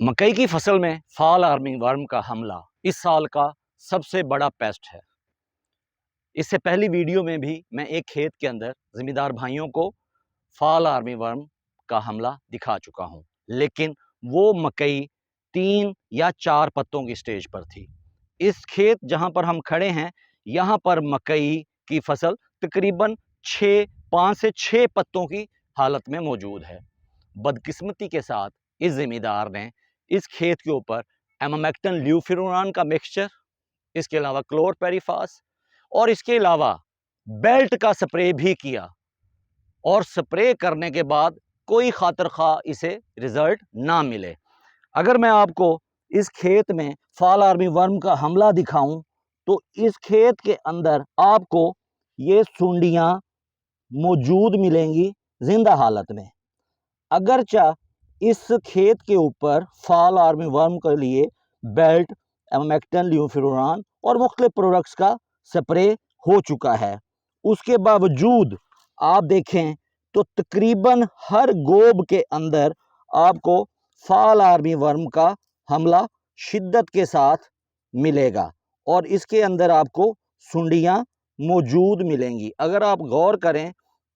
मकई की फसल में फॉल आर्मी वर्म का हमला इस साल का सबसे बड़ा पेस्ट है। इससे पहली वीडियो में भी मैं एक खेत के अंदर ज़िम्मेदार भाइयों को फॉल आर्मी वर्म का हमला दिखा चुका हूं, लेकिन वो मकई 3 या 4 पत्तों की स्टेज पर थी। इस खेत जहां पर हम खड़े हैं, यहां पर मकई की फसल तकरीबन 5 से 6 पत्तों की हालत में मौजूद है। बदकिस्मती के साथ इस ज़िम्मेदार ने इस खेत के ऊपर एमामेक्टिन ल्यूफिनुरान का मिक्सचर, इसके अलावा क्लोरपेरिफास और इसके अलावा बेल्ट का स्प्रे भी किया, और स्प्रे करने के बाद कोई खातिर खा इसे रिजल्ट ना मिले। अगर मैं आपको इस खेत में फॉल आर्मी वर्म का हमला दिखाऊं तो इस खेत के अंदर आपको ये सुंडियां मौजूद मिलेंगी जिंदा हालत में। अगरचा इस खेत के ऊपर फॉल आर्मी वर्म के लिए बेल्ट, एमामेक्टिन ल्यूफिनुरान और मुख्तलिफ प्रोडक्ट्स का स्प्रे हो चुका है, उसके बावजूद आप देखें तो तकरीबन हर गोब के अंदर आपको फॉल आर्मी वर्म का हमला शिद्दत के साथ मिलेगा और इसके अंदर आपको सुंडियां मौजूद मिलेंगी। अगर आप गौर करें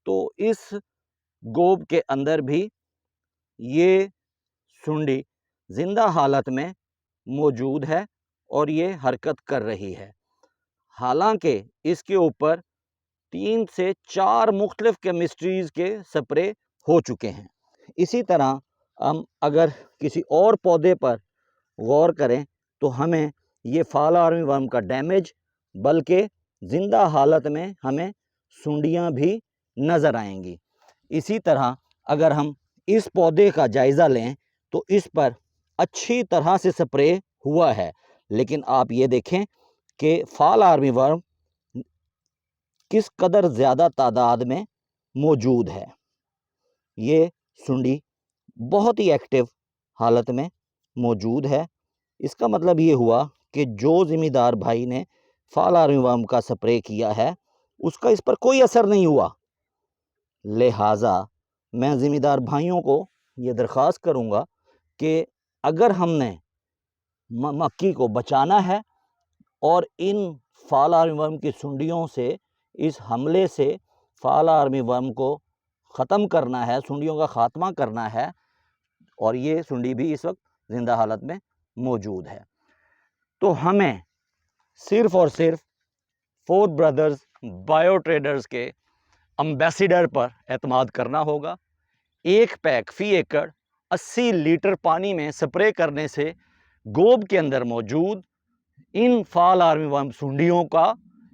तो इस गोब के अंदर भी ये सुंडी जिंदा हालत में मौजूद है और ये हरकत कर रही है। हालांकि इसके ऊपर 3 से 4 मुख्तलिफ केमिस्ट्रीज के स्प्रे हो चुके हैं। इसी तरह हम अगर किसी और पौधे पर गौर करें तो हमें ये फॉल आर्मी वर्म का डैमेज बल्कि जिंदा हालत में हमें सुंडियां भी नज़र आएंगी। इसी तरह अगर हम इस पौधे का जायज़ा लें तो इस पर अच्छी तरह से स्प्रे हुआ है, लेकिन आप ये देखें कि फॉल आर्मी वर्म किस कदर ज़्यादा तादाद में मौजूद है। ये सुंडी बहुत ही एक्टिव हालत में मौजूद है। इसका मतलब ये हुआ कि जो ज़िम्मेदार भाई ने फॉल आर्मी वर्म का स्प्रे किया है उसका इस पर कोई असर नहीं हुआ। लिहाजा मैं ज़िम्मेदार भाइयों को ये दरख्वास्त करूँगा कि अगर हमने मक्की को बचाना है और इन फॉल आर्मी वर्म की सुंडियों से, इस हमले से फॉल आर्मी वर्म को ख़त्म करना है, सुंडियों का ख़ात्मा करना है, और ये सुंडी भी इस वक्त ज़िंदा हालत में मौजूद है, तो हमें सिर्फ़ और सिर्फ फोर ब्रदर्स बायो ट्रेडर्स के एम्बेसडर पर एतमाद करना होगा। एक पैक फी एकड़ 80 लीटर पानी में स्प्रे करने से गोब के अंदर मौजूद इन फॉल आर्मी वर्म सुंडियों का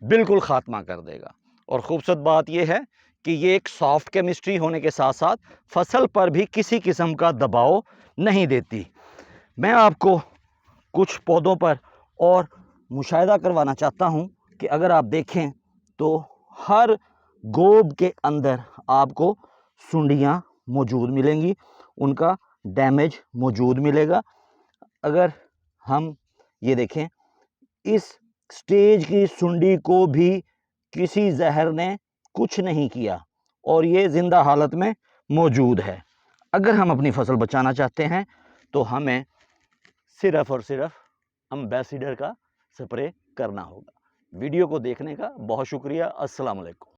बिल्कुल ख़ात्मा कर देगा। और ख़ूबसूरत बात यह है कि ये एक सॉफ्ट केमिस्ट्री होने के साथ साथ फसल पर भी किसी किस्म का दबाव नहीं देती। मैं आपको कुछ पौधों पर और मुशाहिदा करवाना चाहता हूं कि अगर आप देखें तो हर गोब के अंदर आपको सुंडियां मौजूद मिलेंगी, उनका डैमेज मौजूद मिलेगा। अगर हम ये देखें, इस स्टेज की सुंडी को भी किसी जहर ने कुछ नहीं किया और ये ज़िंदा हालत में मौजूद है। अगर हम अपनी फसल बचाना चाहते हैं तो हमें सिर्फ़ और सिर्फ एम्बेसडर का स्प्रे करना होगा। वीडियो को देखने का बहुत शुक्रिया। अस्सलाम वालेकुम।